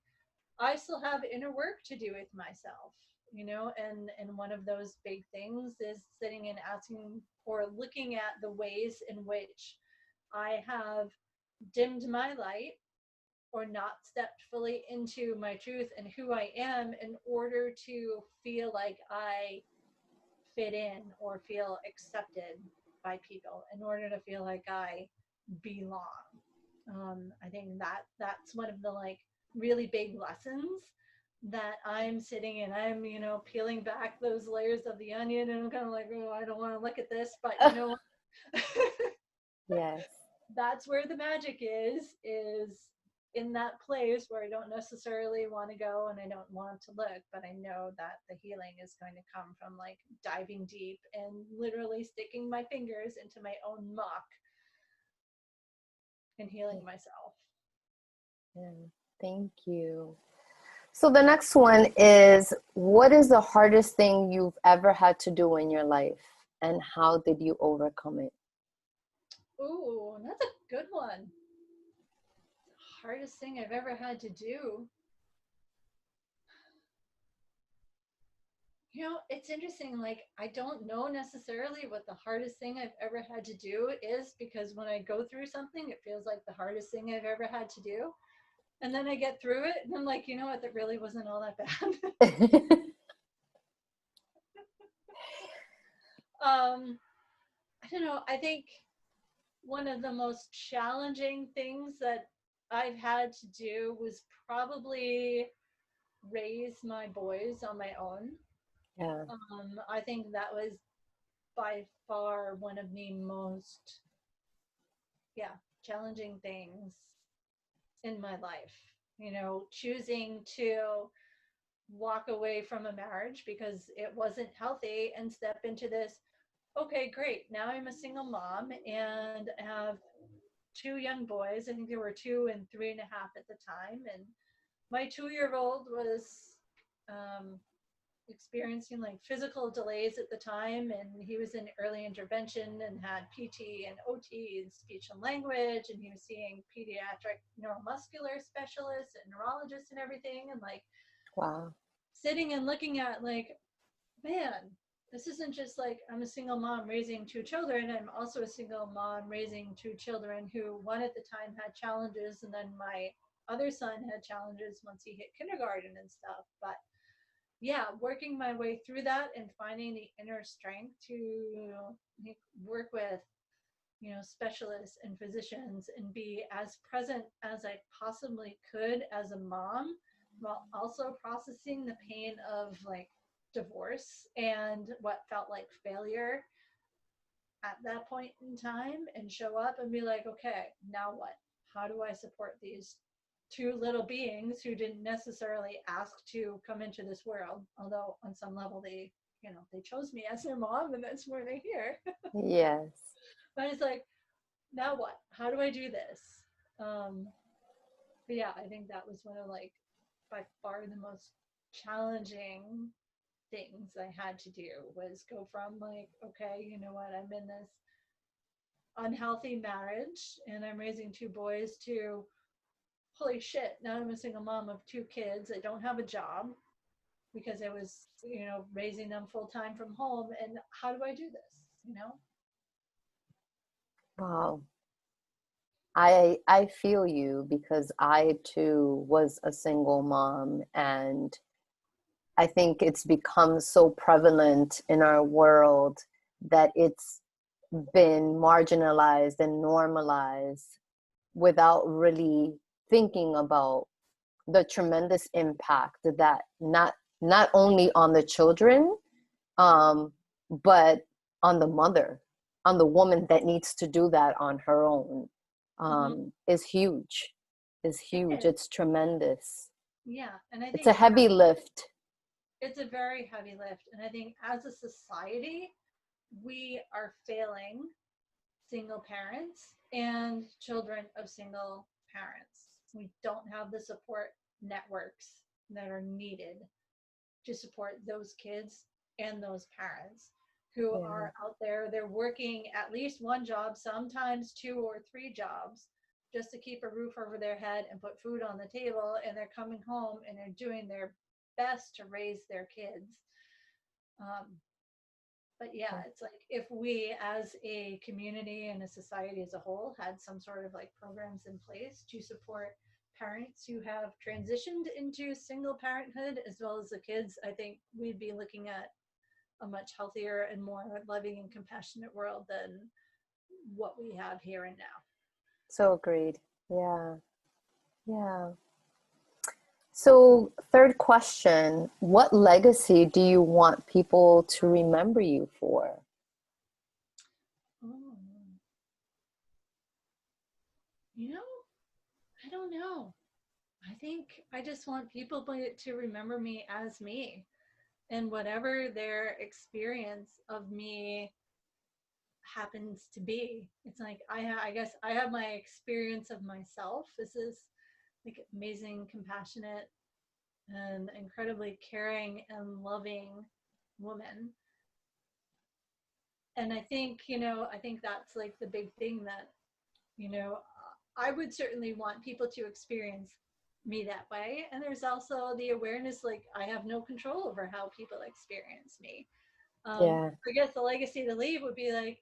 I still have inner work to do with myself, you know, and one of those big things is sitting and asking or looking at the ways in which I have dimmed my light or not stepped fully into my truth and who I am in order to feel like I fit in or feel accepted by people, in order to feel like I belong. I think that that's one of the like really big lessons that I'm sitting and I'm, you know, peeling back those layers of the onion, and I'm kind of like, oh, I don't want to look at this, but you know, Yes. that's where the magic is in that place where I don't necessarily want to go and I don't want to look, but I know that the healing is going to come from like diving deep and literally sticking my fingers into my own muck and healing myself. Yeah. Thank you. So the next one is, what is the hardest thing you've ever had to do in your life, and how did you overcome it? Ooh, that's a good one. Hardest thing I've ever had to do. You know, it's interesting. Like, I don't know necessarily what the hardest thing I've ever had to do is, because when I go through something, it feels like the hardest thing I've ever had to do. And then I get through it, and I'm like, you know what? That really wasn't all that bad. I don't know. I think one of the most challenging things that I've had to do was probably raise my boys on my own. Yeah. I think that was by far one of the most, yeah, challenging things in my life. You know, choosing to walk away from a marriage because it wasn't healthy and step into this, okay, great. Now I'm a single mom and have two young boys. I think there were 2 and 3.5 at the time. And my 2-year-old was experiencing like physical delays at the time, and he was in early intervention and had PT and OT and speech and language, and he was seeing pediatric neuromuscular specialists and neurologists and everything, and like Wow. sitting and looking at like, man, this isn't just like I'm a single mom raising 2 children. I'm also a single mom raising 2 children who, one at the time had challenges, and then my other son had challenges once he hit kindergarten and stuff. But yeah, working my way through that and finding the inner strength to work with, you know, specialists and physicians and be as present as I possibly could as a mom, while also processing the pain of like divorce and what felt like failure at that point in time, and show up and be like, okay, now what? How do I support these two little beings who didn't necessarily ask to come into this world, although on some level they, you know, they chose me as their mom and that's where they're here. Yes. But it's like, now what? How do I do this? Um, but yeah, I think that was one of like by far the most challenging things I had to do, was go from like, okay, you know what, I'm in this unhealthy marriage and I'm raising 2 boys, to holy shit, now I'm a single mom of 2 kids. I don't have a job because I was, you know, raising them full time from home. And how do I do this? You know? Wow. I feel you, because I too was a single mom, and I think it's become so prevalent in our world that it's been marginalized and normalized without really thinking about the tremendous impact that not only on the children, um, but on the mother, on the woman that needs to do that on her own, Mm-hmm. is huge. Is It huge. is. It's tremendous. Yeah. And I It's a think heavy lift. it's a very heavy lift. And I think as a society, we are failing single parents and children of single parents. We don't have the support networks that are needed to support those kids and those parents. who Yeah. are out there. They're working at least one job, sometimes two or three jobs, just to keep a roof over their head and put food on the table. And they're coming home and they're doing their best to raise their kids. Um, but yeah, it's like if we as a community and a society as a whole had some sort of like programs in place to support parents who have transitioned into single parenthood as well as the kids, I think we'd be looking at a much healthier and more loving and compassionate world than what we have here and now. So agreed. Yeah. Yeah. So, third question, what legacy do you want people to remember you for? Oh, you know, I don't know. I think I just want people to remember me as me, and whatever their experience of me happens to be. It's like I guess I have my experience of myself. This is like amazing, compassionate, and incredibly caring and loving woman. And I think, I think that's like the big thing that, you know, I would certainly want people to experience me that way. And there's also the awareness, like I have no control over how people experience me. Yeah. I guess the legacy to leave would be like,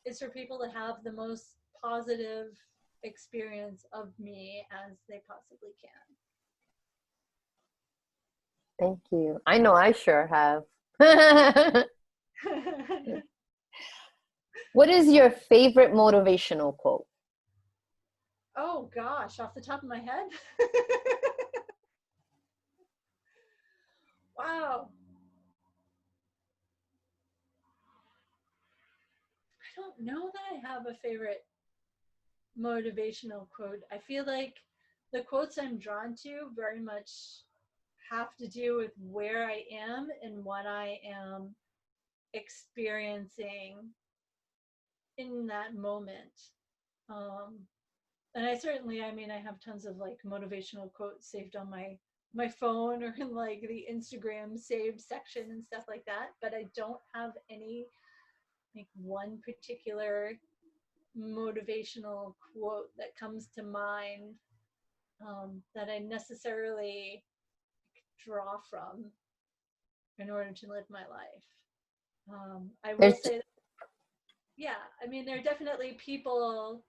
is for people to have the most positive experience of me as they possibly Thank you. I know I sure have. can. What is your favorite motivational quote? Oh gosh, off the top of my head. Wow. I don't know that I have a favorite motivational quote. I feel like the quotes I'm drawn to very much have to do with where I am and what I am experiencing in that moment. Um, and I certainly, I mean, I have tons of like motivational quotes saved on my phone or in like the Instagram saved section and stuff like that, but I don't have any like one particular motivational quote that comes to mind that I necessarily draw from in order to live my life. I will There's say, that, yeah, I mean, there are definitely people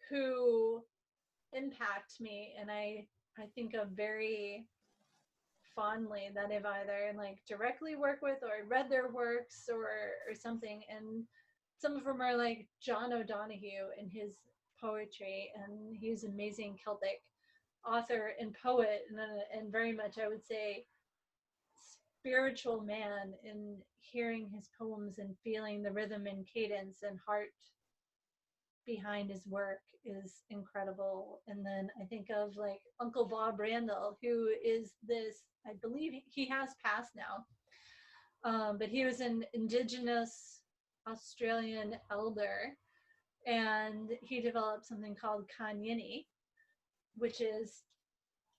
who impact me, and I think of very fondly that I've either like directly worked with or read their works or something. And some of them are like John O'Donohue and his poetry, and he's an amazing Celtic author and poet, and very much I would say spiritual man in hearing his poems and feeling the rhythm and cadence and heart behind his work is incredible. And then I think of like Uncle Bob Randall, who is this, I believe he has passed now, but he was an indigenous Australian elder, and he developed something called Kanyini, which is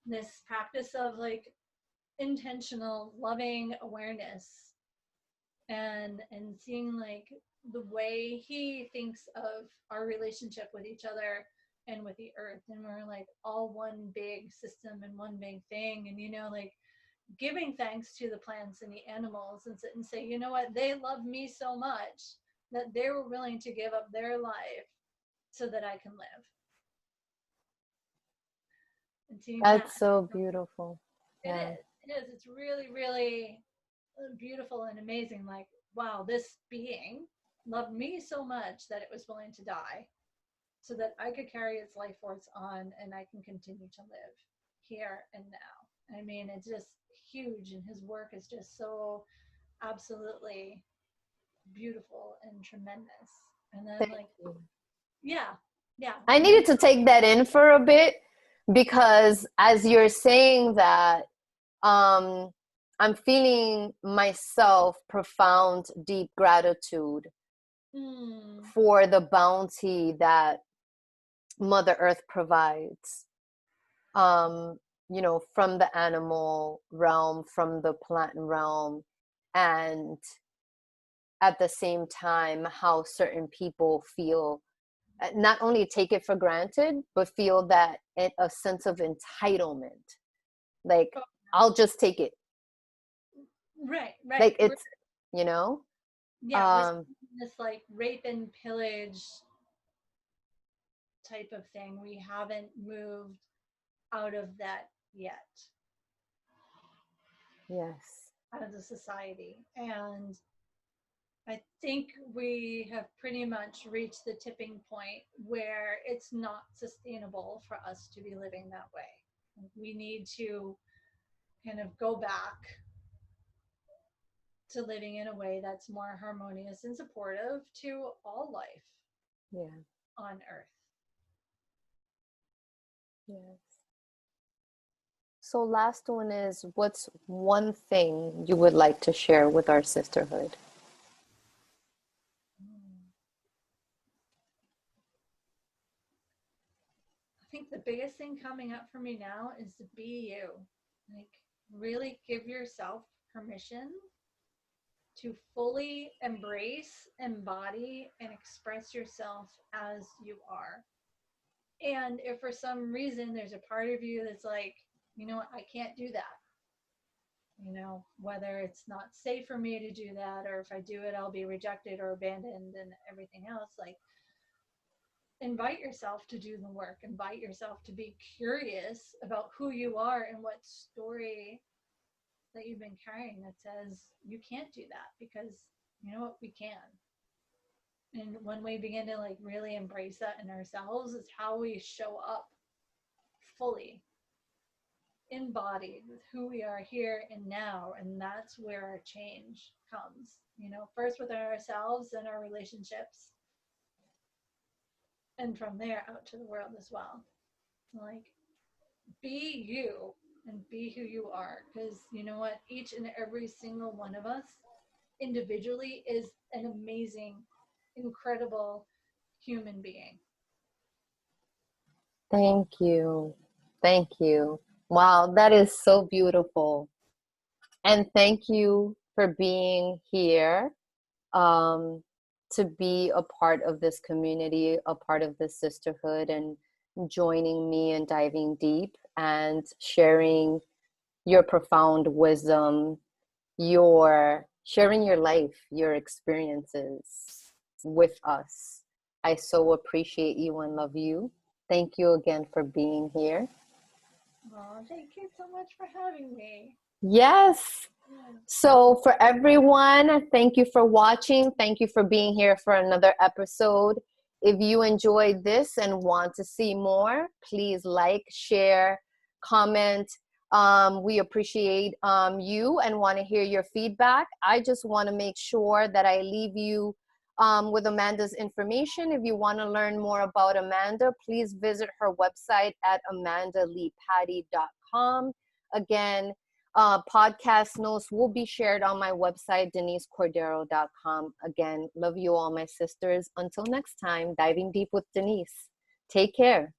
this practice of like intentional loving awareness and seeing like the way he thinks of our relationship with each other and with the earth, and we're like all one big system and one big thing. And like giving thanks to the plants and the animals, and say, you know what, they love me so much that they were willing to give up their life so that I can live. And seeing that, That's so beautiful. Yeah. it's really, really beautiful and amazing. Like, wow, this being loved me so much that it was willing to die so that I could carry its life force on and I can continue to live here and now. I mean, it's just huge, and his work is just so absolutely beautiful and tremendous. And then, Thank like, you. yeah, yeah. I And then, needed to take that in for a bit because as you're saying that, um, I'm feeling myself profound, deep gratitude mm, for the bounty that Mother Earth provides. Um, from the animal realm, from the plant realm, and at the same time how certain people feel, not only take it for granted, but feel that a sense of entitlement. Like, Oh, I'll just take it. right, right. Like, it's, you know, Yeah, we're um, this like rape and pillage type of thing. We haven't moved out of that yet, yes, out of the society. And I think we have pretty much reached the tipping point where it's not sustainable for us to be living that way. We need to kind of go back to living in a way that's more harmonious and supportive to all life yeah, on earth. yes. So last one is, what's one thing you would like to share with our sisterhood? I think the biggest thing coming up for me now is to be you. Like, really give yourself permission to fully embrace, embody, and express yourself as you are. And if for some reason there's a part of you that's like, you know what, I can't do that, whether it's not safe for me to do that, or if I do it, I'll be rejected or abandoned and everything else, like, invite yourself to do the work, invite yourself to be curious about who you are and what story that you've been carrying that says you can't do that, because you know what, we can. And when we begin to like really embrace that in ourselves is how we show up fully embodied with who we are here and now. And that's where our change comes, first within ourselves and our relationships, and from there out to the world as well. Like, be you and be who you are, because you know what, each and every single one of us individually is an amazing, incredible human being. Thank you. Thank you. Wow, that is so beautiful. And thank you for being here, um, to be a part of this community, a part of this sisterhood, and joining me and diving deep and sharing your profound wisdom, your sharing your life, your experiences with us. I so appreciate you and love you. Thank you again for being here. Oh, thank you so much for having me. Yes. Yeah. So for everyone, thank you for watching. Thank you for being here for another episode. If you enjoyed this and want to see more, please like, share, comment. We appreciate you and want to hear your feedback. I just want to make sure that I leave you with Amanda's information. If you want to learn more about Amanda, please visit her website at amandaleigpatti.com. Again, podcast notes will be shared on my website, denisecordero.com. Again, love you all, my sisters. Until next time, diving deep with Denise. Take care.